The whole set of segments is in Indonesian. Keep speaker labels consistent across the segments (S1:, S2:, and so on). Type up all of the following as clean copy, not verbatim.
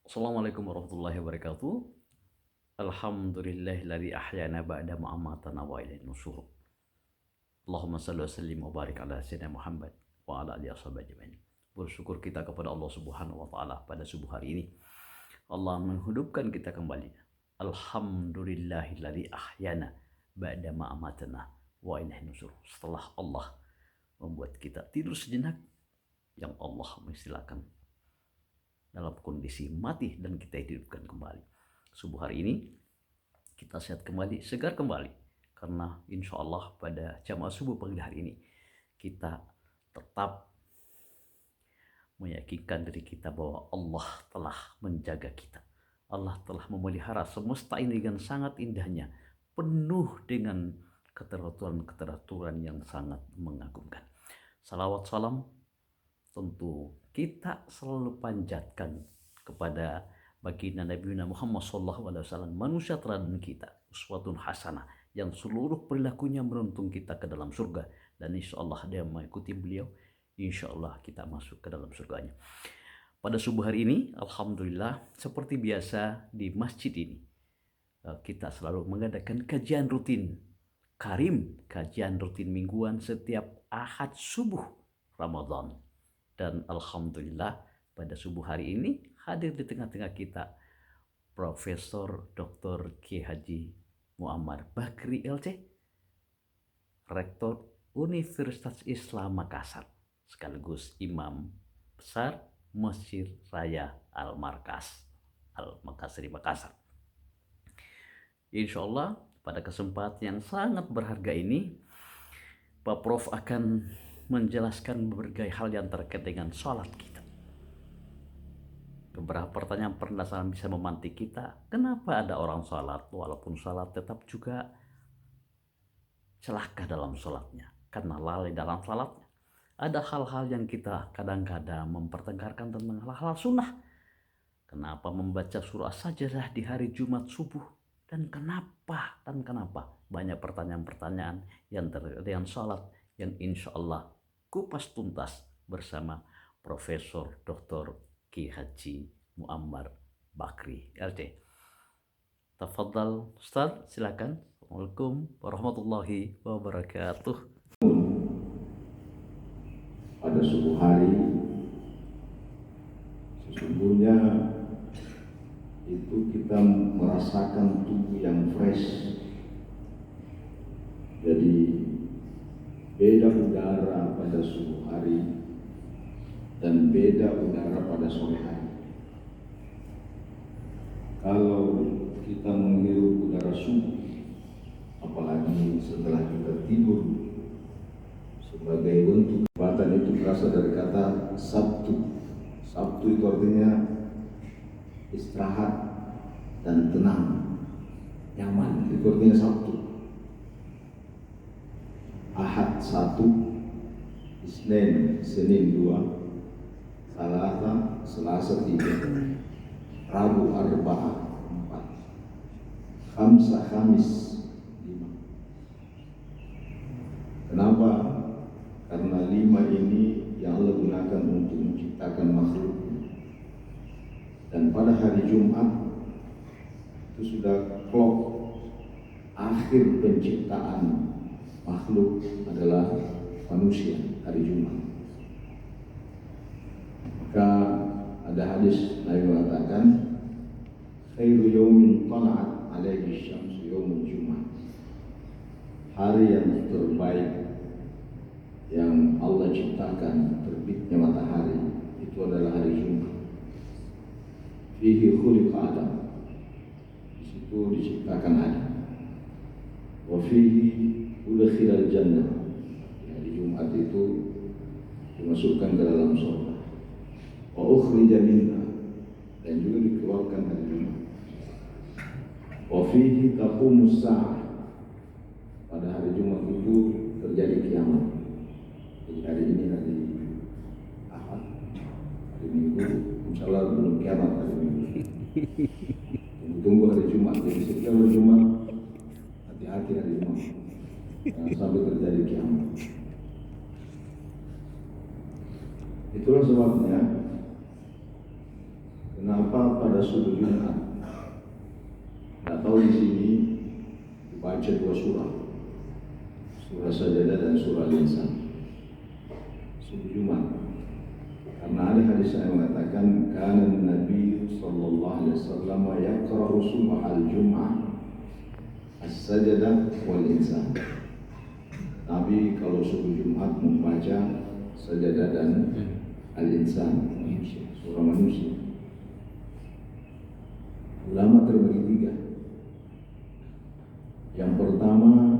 S1: Assalamualaikum warahmatullahi wabarakatuh. Alhamdulillahilladzi ahyana ba'da ma amatana wa ilaihin nusyur. Allahumma shalli wa sallim wa barik ala sayyidina Muhammad wa ala alihi washabihi ajmain. Bersyukur kita kepada Allah Subhanahu wa taala pada subuh hari ini. Allah menghidupkan kita kembali. Alhamdulillahilladzi ahyana ba'da ma amatana wa ilaihin nusyur. Setelah Allah membuat kita tidur sejenak, yang Allah mengistilahkan dalam kondisi mati dan kita hidupkan kembali. Subuh hari ini kita sehat kembali, segar kembali, karena insya Allah pada jamaah subuh pagi hari ini kita tetap meyakinkan diri kita bahwa Allah telah menjaga kita. Allah telah memelihara semesta ini dengan sangat indahnya, penuh dengan keteraturan-keteraturan yang sangat mengagumkan. Salawat salam tentu kita selalu panjatkan kepada baginda Nabi Muhammad SAW, manusia teladan kita, uswatun hasanah, yang seluruh perilakunya menuntun kita ke dalam surga, dan insya Allah dia mengikuti beliau, insya Allah kita masuk ke dalam surganya. Pada subuh hari ini, alhamdulillah, seperti biasa di masjid ini, kita selalu mengadakan kajian rutin Karim, kajian rutin mingguan setiap Ahad subuh Ramadan. Dan alhamdulillah pada subuh hari ini hadir di tengah-tengah kita Profesor Dr. Kiai Haji Muammar Bakri LC, Rektor Universitas Islam Makassar, sekaligus Imam Besar Masjid Raya Al-Markas Al-Makassar di Makassar. Insya Allah pada kesempatan yang sangat berharga ini, Pak Prof akan menjelaskan berbagai hal yang terkait dengan sholat kita. Beberapa pertanyaan penasaran bisa memantik kita. Kenapa ada orang sholat walaupun sholat tetap juga celaka dalam sholatnya? Karena lalai dalam sholatnya. Ada hal-hal yang kita kadang-kadang mempertengkarkan tentang hal-hal sunnah. Kenapa membaca surah Sajdah di hari Jumat subuh? Dan kenapa? Banyak pertanyaan-pertanyaan yang terkait dengan sholat yang insya Allah kupas tuntas bersama Profesor Dr. Kiai Haji Muammar Bakri LC. Tafadhal Ustaz, silakan. Assalamualaikum warahmatullahi wabarakatuh.
S2: Pada subuh hari sesungguhnya itu kita merasakan tubuh yang fresh. Jadi beda udara pada subuh hari dan beda udara pada sore hari. Kalau kita menghirup udara subuh, apalagi setelah kita tidur, sebagai bentuk kekuatan itu berasal dari kata sabtu. Sabtu itu artinya istirahat dan tenang, nyaman. Itu artinya sabtu. Ahad 1, Isnin, Senin 2, Selasa 3, Rabu Arba'ah 4, Khamis 5. Kenapa? Karena 5 ini yang Allah gunakan untuk menciptakan makhluk. Dan pada hari Jumat itu sudah clock akhir penciptaan makhluk adalah manusia, hari Jumat. Maka ada hadis Nabi mengatakan, khairu yaumin tala'at alaihi syamsu yaumul Jumat. Hari yang terbaik yang Allah ciptakan terbitnya matahari itu adalah hari Jumat. Fihi khuliqa Adam. Di situ diciptakan Adam. Wa fihi udkhilal jannah. Hari Jumat itu dimasukkan ke dalam surga. Wa ukhrija minha, dan juga dikeluarkan hari Jumat. Wa fihi taqumus sa'ah. Pada hari Jumat itu terjadi kiamat. Jadi hari ini hari Ahad, hari Minggu, insyaallah belum kiamat hari Minggu. Tunggu hari Jumat. Jadi setiap hari Jumat hati-hati hari Jumat. Jangan sampai terjadi kiamat. Itulah sebabnya kenapa pada pada subuh Jumat. Tidak tahu di sini dibaca dua surah, surah Sajadah dan surah Al-Insan. Subuh Jumat. Karena ada hadis yang mengatakan kana Nabi sallallahu alaihi wasallam yaqra'u subhal Jum'ah as-Sajadah wal Insan. Nabi kalau subuh Jumat membaca Sajadah dan Al-Insan, manusia, surah manusia. Ulama terbagi tiga. Yang pertama,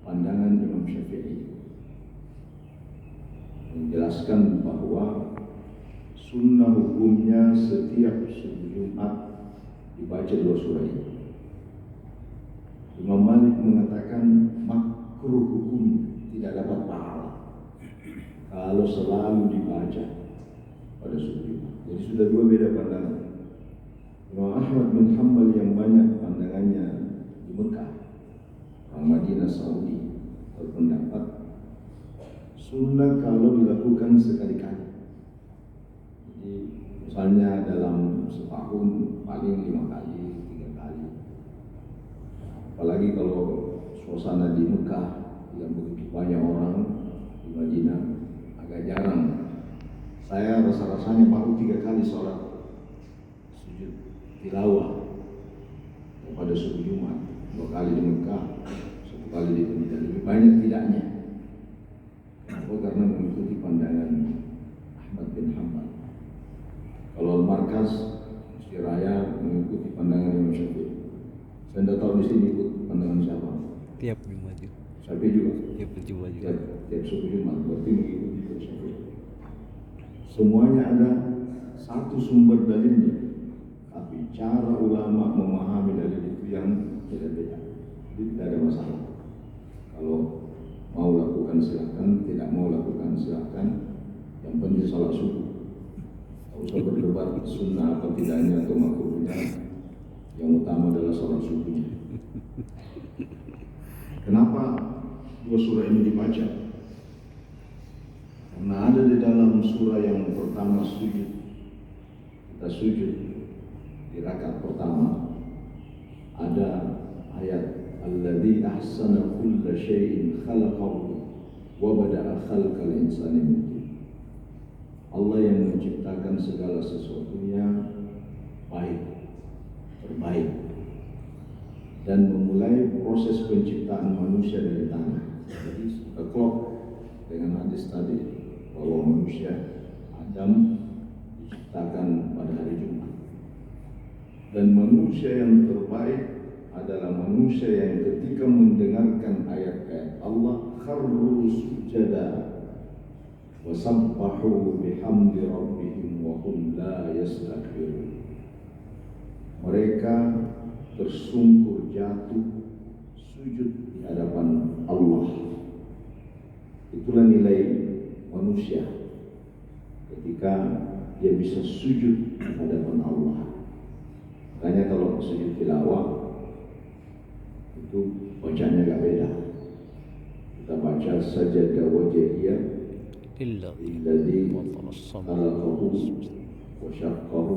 S2: pandangan Imam Syafi'i menjelaskan bahwa sunnah hukumnya setiap subuh Jumat dibaca dua surah ini. Imam Malik mengatakan makruh hukum, tidak dapat pahala kalau selalu dibaca pada subuh Jumat. Jadi sudah dua beda pandangan. Imam Ahmad bin Hanbal yang banyak pandangannya di Mekah, orang Madinah Saudi, berpendapat sunnah kalau dilakukan sekali-kali. Jadi misalnya dalam setahun paling 5 kali, 3 kali. Apalagi kalau suasana di Mekah yang begitu banyak orang, di Madinah agak jarang. Saya rasa-rasanya baru 3 kali sholat sujud tilawah pada subuh Jumat, 2 kali di Mekah, 1 kali di Madinah. Lebih banyak tidaknya. Karena mengikuti pandangan Ahmad bin Hanbal. Kalau Markas Masjid Raya mengikuti pandangan Imam Syafi'i. Saya tidak tahu di sini ikut pandangan siapa.
S3: Tiap Jumat juga.
S2: Syafi'i juga.
S3: Tiap Jumat juga.
S2: Tiap subuh Jumat berarti mengikuti Imam Syafi'i. Semuanya ada satu sumber dalilnya, tapi cara ulama memahami dalil itu yang beda-beda. Jadi tidak ada masalah. Kalau mau lakukan silakan, tidak mau lakukan silakan. Yang penting salat subuh. Tak usah berdebat sunnah atau tidaknya atau makruhnya. Yang utama adalah salat subuhnya. Kenapa dua surah ini dibaca? Karena ada di dalam surah yang pertama sujud. Kita sujud di rakaat pertama ada ayat alladzi ahsana kulla syai'in khalaqahu wa bada'a khalqal insani min tin. Allah yang menciptakan segala sesuatunya baik, terbaik, dan memulai proses penciptaan manusia dari tanah. Jadi kita klop dengan hadis tadi bahwa manusia Adam diciptakan pada hari Jumat, dan manusia yang terbaik adalah manusia yang ketika mendengarkan ayat-ayat Allah kharru sujada wa sabbahu bihamdi rabbihim wa hum la yastakbirun. Mereka tersungkur jatuh sujud di hadapan Allah. Itulah nilai manusia ketika dia bisa sujud di hadapan Allah. Makanya kalau sujud tilawah itu bacanya agak beda. Kita baca sajadah wajhiyah alladzi khalaqahu wa syaqqahu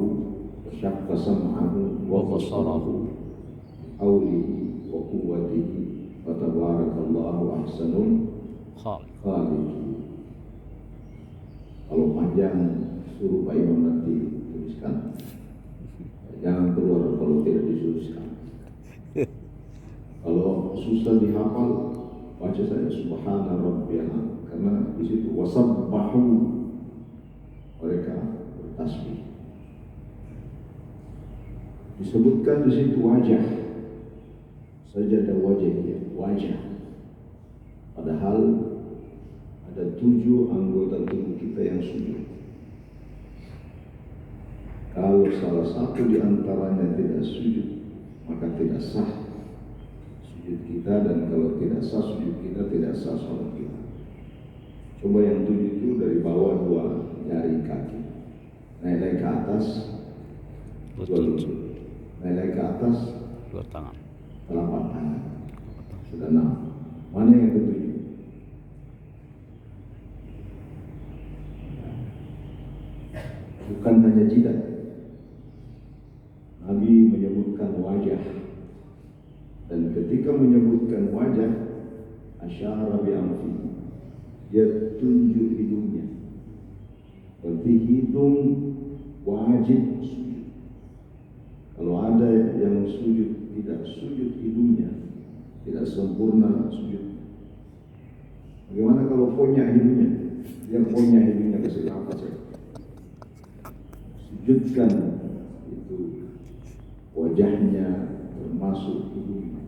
S2: wa syaqqa sam'ahu wa basarahu haulihi wa quwwatihi wa tabarakallahu ahsanul khaliqin. Kalau panjang suruh Pak Imam nanti tuliskan. Jangan keluar kalau tidak dituliskan. Kalau susah dihafal, baca saja subhana rabbiyal, karena di situ wasabbahu, mereka bertasbih. Disebutkan di situ wajah, sajadah wajhiyah, wajah. Padahal ada 7 anggota tubuh kita yang sujud. Kalau salah satu di antaranya tidak sujud, maka tidak sah sujud kita, dan kalau tidak sah sujud kita, tidak sah sholat kita. Coba yang 7 itu dari bawah 2 jari kaki, naik ke atas 2 lutut, naik ke atas
S3: 2 tangan,
S2: telapak tangan, sudah 6. Mana yang ke-7? Bukan hanya jidat, Dan ketika menyebutkan wajah, asyara bi anfi, dia tunjuk hidungnya. Berarti hidung wajib sujud. Kalau ada yang sujud tidak sujud hidungnya, tidak sempurna sujud. Bagaimana kalau punya hidungnya? Dia punya hidungnya kasih apa saja. Sujudkan itu wajahnya termasuk hidungnya.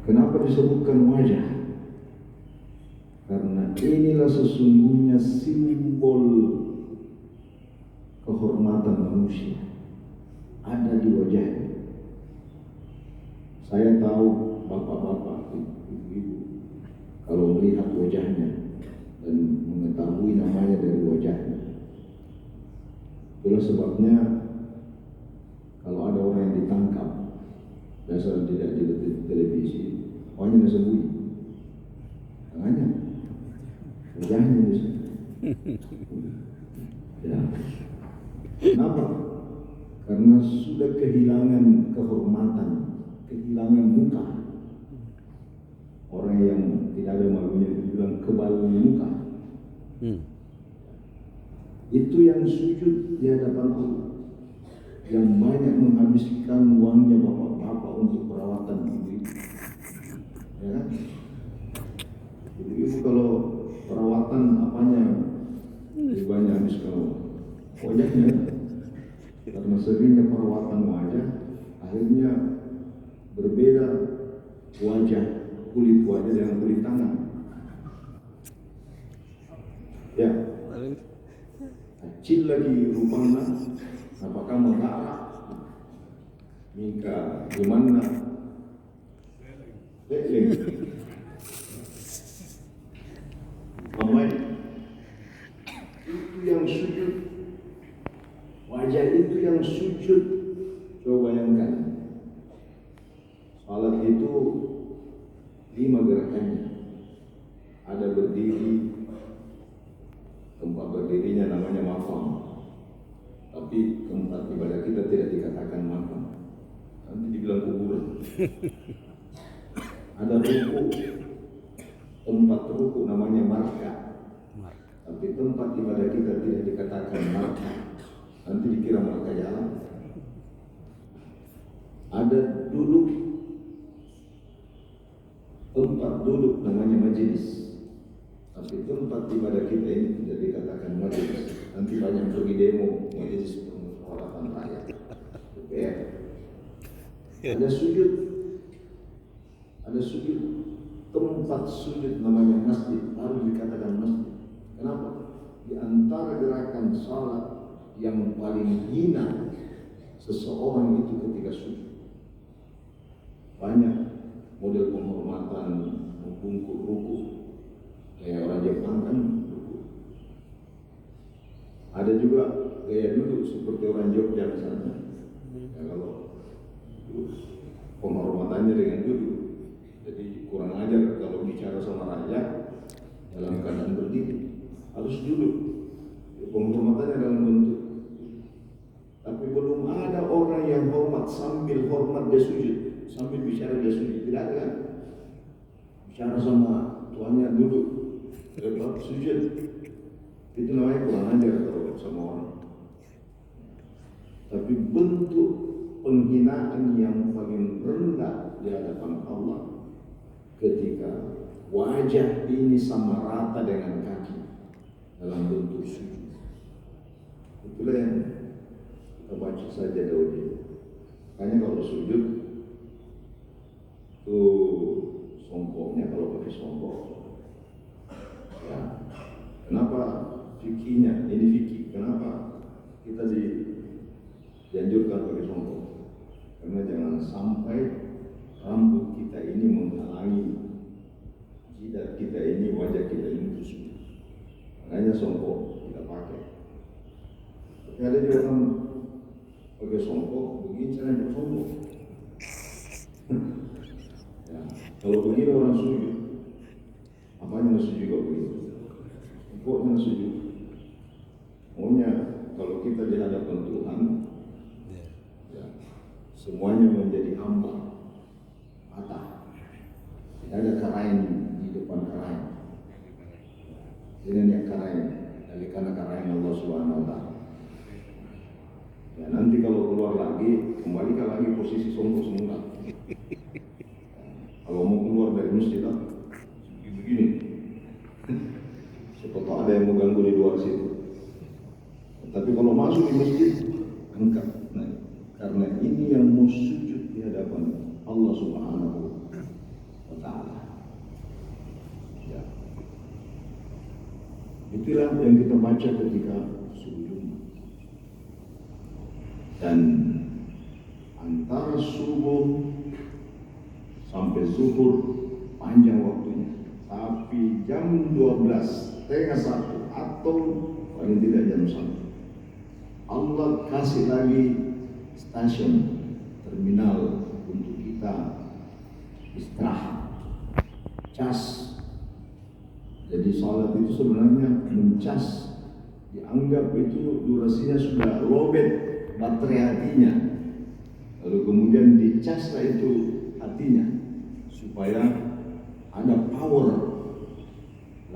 S2: Kenapa disebutkan wajah? Karena inilah sesungguhnya simbol kehormatan manusia ada di wajahnya. Saya tahu bapak-bapak, ibu-ibu, kalau melihat wajahnya dan mengetahui namanya dari wajahnya. Itulah sebabnya kalau ada orang yang ditangkap, biasa tidak di televisi, orangnya sembunyi, tangannya, wajahnya bisa. Ya. Kenapa? Karena sudah kehilangan kehormatan, kehilangan muka. Orang yang tidak ada malunya dibilang kebal muka. Itu yang sujud di hadapan Allah, yang banyak menghabiskan uangnya bapak-bapak untuk perawatan ibu-ibu. Ya kan? Ibu-ibu kalau perawatan apanya lebih banyak habiskan uang? Wajahnya. Karena seringnya perawatan wajah, akhirnya berbeda wajah, kulit wajah dengan kulit tangan. Ya, kecil lagi rupanya, apakah mengarah? Mika gimana? Leleng. Mamai itu yang sujud. Wajah itu yang sujud. Coba bayangkan, salat itu 5 gerakannya. Ada berdiri, tempat berdirinya namanya maqam. Tapi tempat ibadah kita tidak dikatakan maqam, nanti dibilang kuburan. Ada ruku, tempat ruku namanya marka. Tapi tempat ibadah kita tidak dikatakan marka, nanti dikira marka jalan. Ada duduk, tempat duduk namanya majelis. Tapi tempat ibadah kita ini tidak dikatakan majelis. Nanti banyak pergi demo majelis permusyawaratan rakyat. DPR. Ada sujud, ada sujud. Tempat sujud namanya masjid, harus dikatakan masjid. Kenapa? Di antara gerakan salat yang paling hina seseorang itu ketika sujud. Banyak model penghormatan membungkuk ruku, kayak orang Jepang kan ruku. Ada juga gaya duduk seperti orang Jogja misalnya. Ya, kalau penghormatannya dengan duduk, jadi kurang ajar kalau bicara sama rakyat dalam keadaan berdiri, harus duduk. Penghormatannya dalam bentuk. Tapi belum ada orang yang hormat sambil hormat dia sujud, sambil bicara dia sujud. Tidak ada kan? Bicara sama tuannya duduk, sujud. Itu namanya kurang ajar kalau sama orang. Tapi bentuk penghinaan yang paling rendah di hadapan Allah ketika wajah ini sama rata dengan kaki dalam bentuk sujud. Itulah yang kita baca saja Daudi. Makanya kalau sujud tuh songkoknya kalau pakai songkok. Ya. Kenapa fikihnya? Ini fikih. Kenapa kita dianjurkan pakai songkok? Karena jangan sampai rambut kita ini menghalangi jidat kita ini, wajah kita ini sujud. Makanya songkok kita pakai. Tapi ada juga orang pakai songkok, begini cara bersongkok. Ya, kalau begini orang sujud, apanya sujud kalau begitu? Songkoknya sujud. Maunya kalau kita di hadapan Tuhan, ya, semuanya menjadi ambang patah. Tidak ada karain di depan karain. Ini yang karain, dari karena karain Allah Subhanahu wa Ta'ala. Ya, nanti kalau keluar lagi, kembalikan lagi posisi songkok semula. Kalau mau keluar dari masjid, begini. Siapa tahu ada yang mau ganggu di luar situ. Tapi kalau masuk di masjid, angkat. Nah, karena ini yang mau sujud di hadapan Allah Subhanahu wa Ta'ala. Ya. Itulah yang kita baca ketika sujud. Dan antara subuh sampai zuhur panjang waktunya, tapi jam 12, setengah 1 atau paling tidak jam 1 Allah kasih lagi stasiun terminal untuk kita istirahat, cas. Jadi salat itu sebenarnya mencas, dianggap itu durasinya sudah lobet baterai hatinya, lalu kemudian dicaslah itu hatinya supaya ada power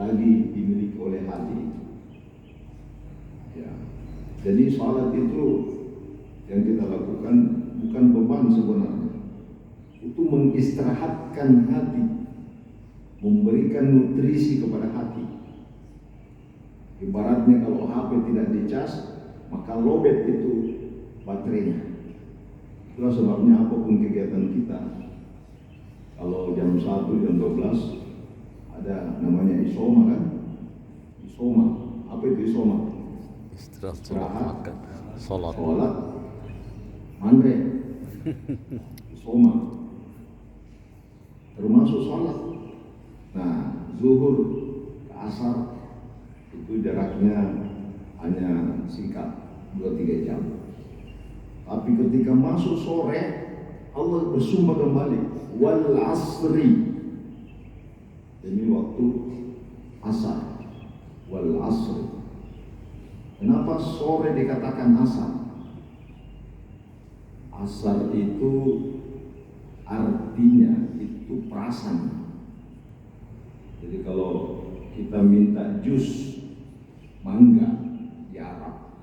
S2: lagi dimiliki oleh hati. Ya. Jadi salat itu yang kita lakukan bukan beban sebenarnya, itu mengistirahatkan hati, memberikan nutrisi kepada hati. Ibaratnya kalau HP tidak dicas, maka lobet itu baterainya. Itulah sebabnya apapun kegiatan kita, kalau jam 1, jam 12 ada namanya isoma kan? Isoma. Apa itu isoma?
S3: Istirahat, sholat.
S2: Maghrib. Isoma. Termasuk sholat. Nah, zuhur ke asar itu jaraknya hanya singkat 2-3 jam. Tapi ketika masuk sore, Allah bersumpah kembali, wal asri. Ini waktu asar, wal asri. Kenapa sore dikatakan asar? Asar itu artinya itu perasan. Jadi kalau kita minta jus mangga di Arab,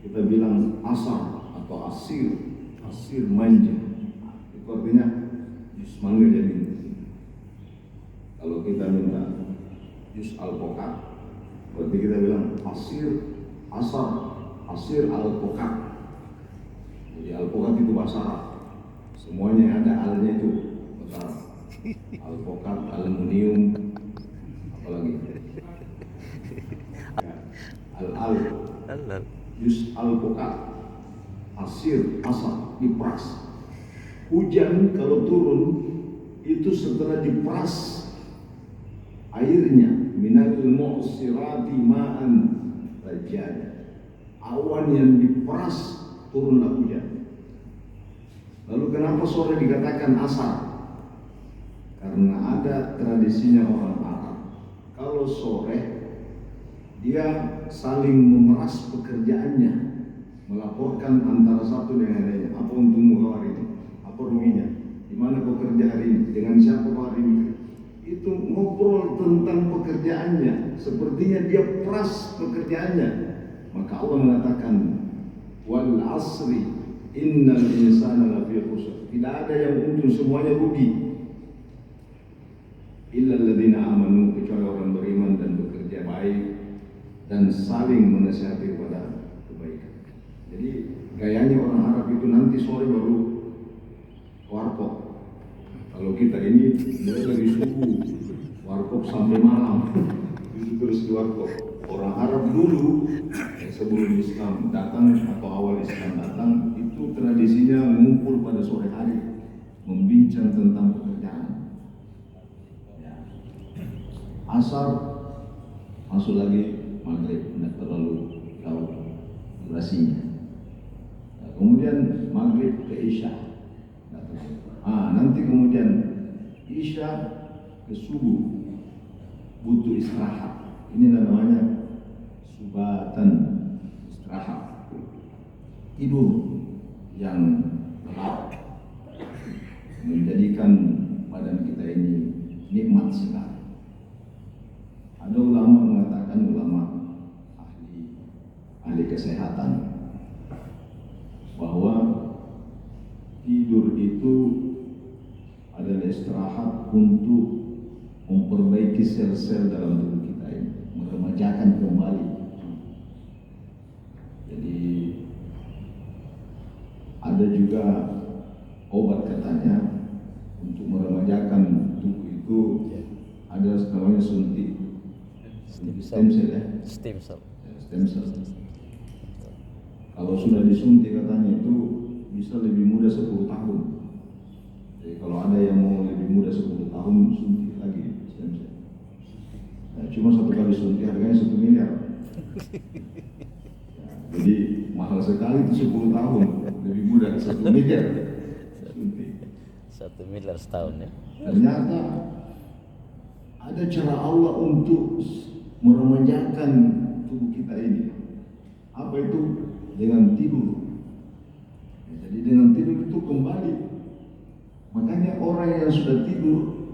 S2: kita bilang asar atau asir manja. Itu artinya jus mangga jadi. Kalau kita minta jus alpukat, berarti kita bilang asir alpukat. Jadi alpukat itu bahasa Arab. Semuanya yang ada alnya itu bahasa Arab. Alpukat, aluminium, apalagi ya, al jus alpukat, asar diperas. Hujan kalau turun itu setelah diperas airnya, minal mu'sirati ma'an rajada, awan yang diperas turunlah hujan. Lalu kenapa sore dikatakan asar? Karena ada tradisinya orang Arab, kalau sore dia saling memeras pekerjaannya, melaporkan antara satu dengan lainnya. Apa untungmu kau hari ini? Apa ruginya? Di mana kau kerja hari ini? Dengan siapa kau hari ini? Itu ngobrol tentang pekerjaannya, sepertinya dia peras pekerjaannya. Maka Allah mengatakan, wal asri innal insana lafi khusr. Tidak ada yang untung, semuanya rugi. Illa alladziina amanu, kecuali orang beriman dan bekerja baik dan saling menasihati kepada kebaikan. Jadi gayanya orang Arab itu nanti sore baru warkop. Kalau kita ini mulai dari subuh warkop sampai malam itu terus di warkop. Orang Arab dulu sebelum Islam datang atau awal Islam datang itu tradisinya ngumpul pada sore hari membincang tentang pekerjaan. Ya. Asar masuk lagi maghrib, tidak terlalu jauh durasinya. Ya, kemudian maghrib ke isya. Nanti kemudian isya ke subuh butuh istirahat. Inilah namanya subatan, istirahat, tidur yang memberikan badan kita ini nikmat sekali. Ada ulama mengatakan, ulama ahli kesehatan, bahwa tidur itu adalah istirahat untuk memperbaiki sel-sel dalam tubuh kita ini, meremajakan kembali. Jadi ada juga obat katanya untuk meremajakan tubuh itu, ada namanya suntik stem cell ya.
S3: Stem cell.
S2: Stem cell. Kalau sudah disuntik katanya itu bisa lebih muda 10 tahun. Jadi kalau ada yang mau lebih muda 10 tahun, suntik lagi stem cell. Nah, cuma satu kali suntik harganya 1 miliar. Ya, jadi mahal sekali itu 10 tahun, lebih muda 1 miliar. Suntik.
S3: 1 miliar setahun ya.
S2: Ternyata ada cara Allah untuk meremajakan tubuh kita ini. Apa itu? Dengan tidur. Ya, jadi dengan tidur itu kembali. Makanya orang yang sudah tidur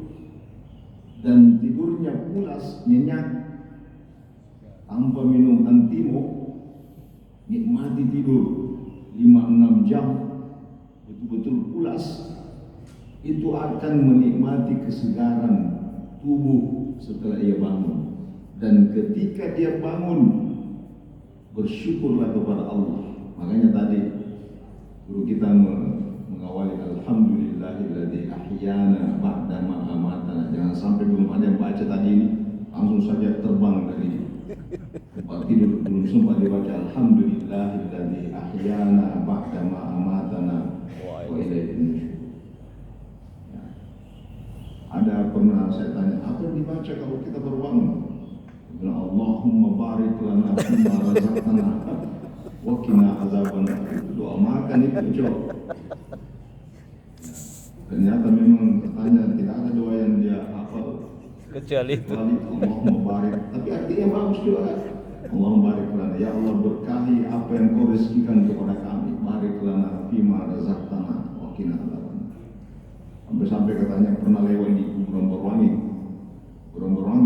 S2: dan tidurnya pulas, nyenyak, tanpa minum antimo, nikmati tidur 5-6 jam, betul-betul pulas, itu akan menikmati kesegaran tubuh setelah ia bangun. Dan ketika dia bangun, bersyukurlah kepada Allah. Makanya tadi guru kita mengawali, alhamdulillahilladzi ahyana ba'dama amatana. Jangan sampai belum ada yang baca tadi ini langsung saja terbang dari tempat tidur, belum sempat dibaca alhamdulillahilladzi ahyana ba'dama amatana wa ilaihin nusyur. Ya. Ada pernah saya tanya, apa yang dibaca kalau kita baru bangun? Allahumma barik lana fima razaqtana wa qina azabannar. Doa makan itu coba. Ternyata memang katanya tidak ada doa yang dia hafal
S3: Kecuali itu.
S2: Allahumma barik. Tapi artinya bagus juga kan? Allahumma barik lana, ya Allah berkahi apa yang kau rezekikan kepada kami. Barik lana fima razaqtana wa qina azabannar. Sampai katanya pernah lewat di kuburan Borwangi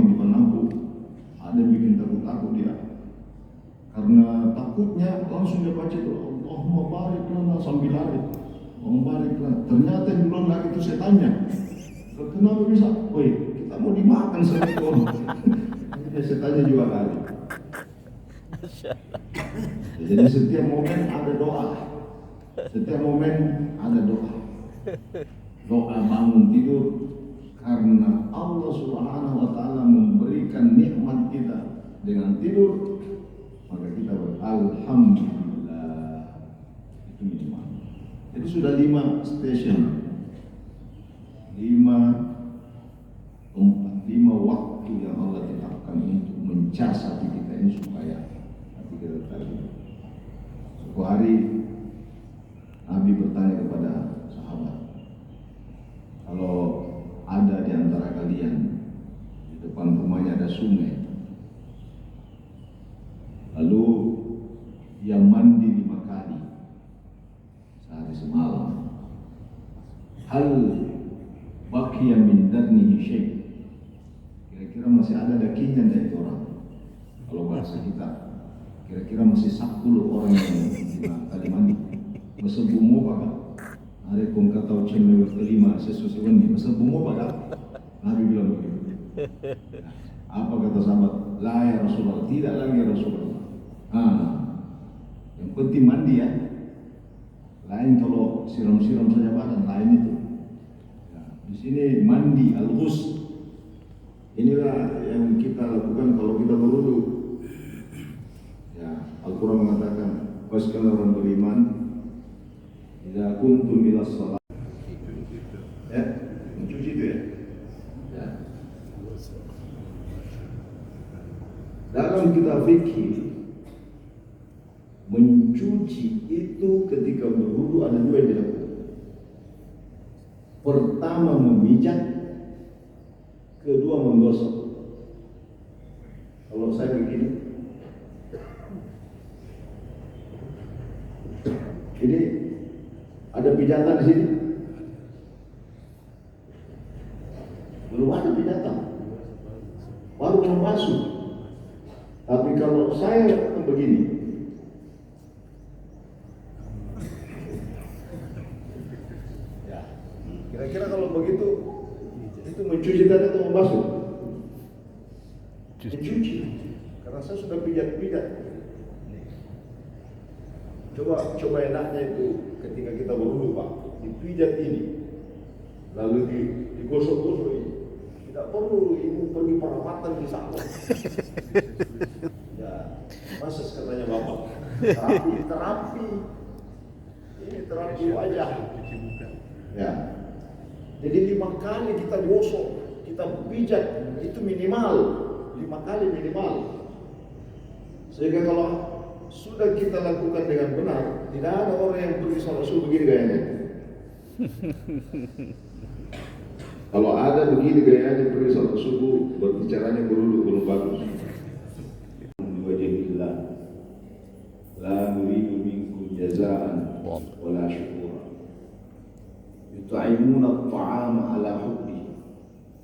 S2: di Penampu. Ada bikin takut dia, karena takutnya langsung dia baca itu Allahumma barik lana sambil lari, Allahumma barik lana. Ternyata yang belum lagi itu saya tanya, kenapa bisa? Woi, kita mau dimakan sama itu orang. Saya tanya juga lari. Jadi setiap momen ada doa, doa bangun tidur. Karena Allah Subhanahu wa Ta'ala memberikan nikmat kita dengan tidur, maka kita alhamdulillah, itu minimal. Jadi sudah 5 station, 5 waktu yang Allah tetapkan untuk mencas hati kita ini supaya hati kita tertarik. Suatu hari Nabi bertanya kepada sahabat, kalau ada di antara kalian di depan rumahnya ada sungai, lalu ia mandi 5 kali sehari semalam, hal baqiya min darnihi syai', kira-kira masih ada dakinya dari orang. Kalau bahasa kita, kira-kira masih 10 orang yang 5 kali mandi. Mesebumu pak hari kong kata ucapnya kelima sesuatu ini mesebumu pak. Nabi bilang begitu. Apa kata sahabat? La ya Rasulullah, tidak lagi ya Rasulullah. Yang penting mandi ya. Lain kalau siram-siram saja badan, lain itu. Ya, di sini mandi al-ghusl. Inilah yang kita lakukan kalau kita berwudu. Ya, Al-Quran mengatakan, "Waskala orang beriman, idza kuntum ila shalah." Ya, mencuci itu ya. Ya. Dalam kitab fikih, mencuci itu ketika berwudu ada 2 yang dilakukan. Pertama memijat, kedua menggosok. Kalau saya begini, ini ada pijatan di sini. masuk. Tapi kalau saya begini, ya, kira-kira kalau begitu itu mencuci tadi atau membasuh? Mencuci, karena saya sudah pijat-pijat. Coba enaknya itu ketika kita berwudu, Pak, dipijat ini, lalu digosok-gosok ini. Tidak perlu ibu pergi perawatan di sana. Ya, masa katanya bapak, terapi. Ini terapi wajah. Ya, jadi 5 kali kita gosok, kita pijat, itu minimal 5 kali minimal. Sehingga kalau sudah kita lakukan dengan benar, tidak ada orang yang pergi salat subuh begini gayanya. Kalau ada begini gayanya pergi salat subuh, berbicaranya beruduk belum bagus. Wajahillah, la nuridu minkum jazaan wala syukura. Yut'imuna at-ta'ama ala hubbi.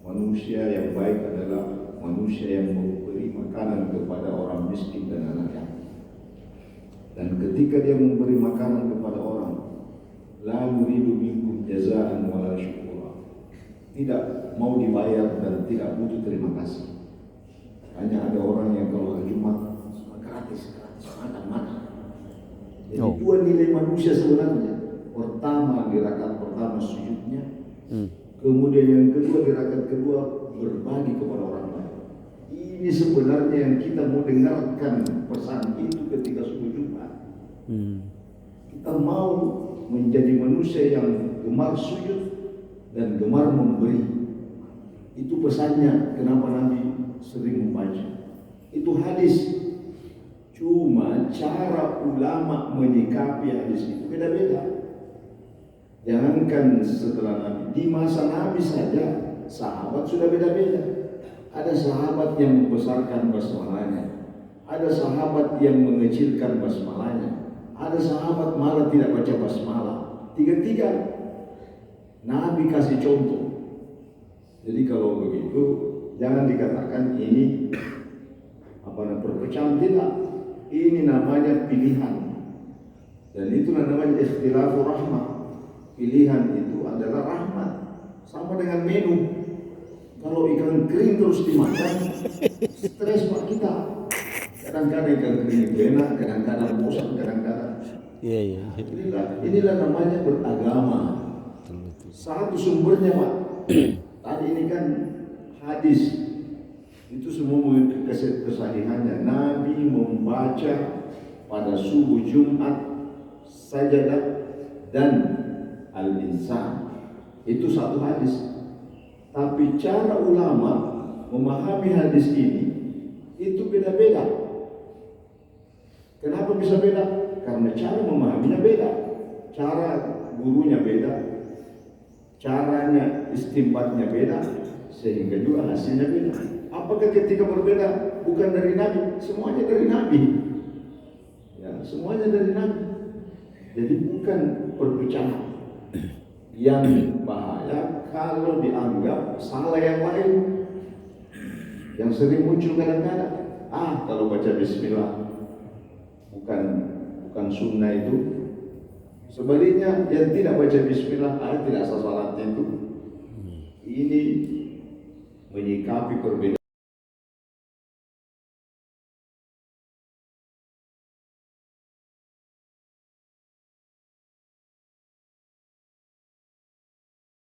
S2: Manusia yang baik adalah manusia yang memberi makanan kepada orang miskin dan anak yatim. Dan ketika dia memberi makanan kepada orang, la nuridu minkum jazaan wala syukura, tidak mau dibayar dan tidak butuh terima kasih. Hanya ada orang yang kalau hari Jumat gratis mana. Jadi dua nilai manusia sebenarnya. Pertama di rakaat pertama sujudnya, kemudian yang kedua di rakaat kedua berbagi kepada orang lain. Ini sebenarnya yang kita mau dengarkan pesan itu ketika subuh Jumat. Kita mau menjadi manusia yang gemar sujud dan gemar memberi. Itu pesannya kenapa Nabi sering membaca. Itu hadis. Cuma cara ulama menyikapi hadis itu beda-beda. Jangankan setelah Nabi, di masa Nabi saja sahabat sudah beda-beda. Ada sahabat yang membesarkan basmalahnya, ada sahabat yang mengecilkan basmalahnya, ada sahabat malah tidak baca basmalah. Tiga-tiga Nabi kasih contoh. Jadi kalau begitu jangan dikatakan ini perpecahan, tidak. Ini namanya pilihan. Dan itu namanya ikhtilafu rahmah. Pilihan itu adalah rahmat. Sama dengan menu. Kalau ikan kering terus dimakan, stres pak kita. Kadang-kadang ikan kering itu enak, kadang-kadang bosan, kadang-kadang.
S3: Iya.
S2: Inilah namanya beragama. Satu sumbernya pak. Tadi ini kan hadis. Itu semua kesahihannya. Nabi membaca pada subuh Jumat sajadah dan al-insan. Itu satu hadis. Tapi cara ulama memahami hadis ini itu beda-beda. Kenapa bisa beda? Karena cara memahaminya beda. Cara gurunya beda. Caranya istinbatnya beda. Sehingga juga hasilnya beda. Apakah ketika berbeda bukan dari Nabi? Semuanya dari Nabi. Ya, semuanya dari Nabi. Jadi bukan perpecahan. Yang bahaya kalau dianggap salah yang lain. Yang sering muncul kadang-kadang. Kalau baca bismillah bukan sunnah itu. Sebaliknya yang tidak baca bismillah tidak sah salatnya itu. Ini menyikapi perbedaan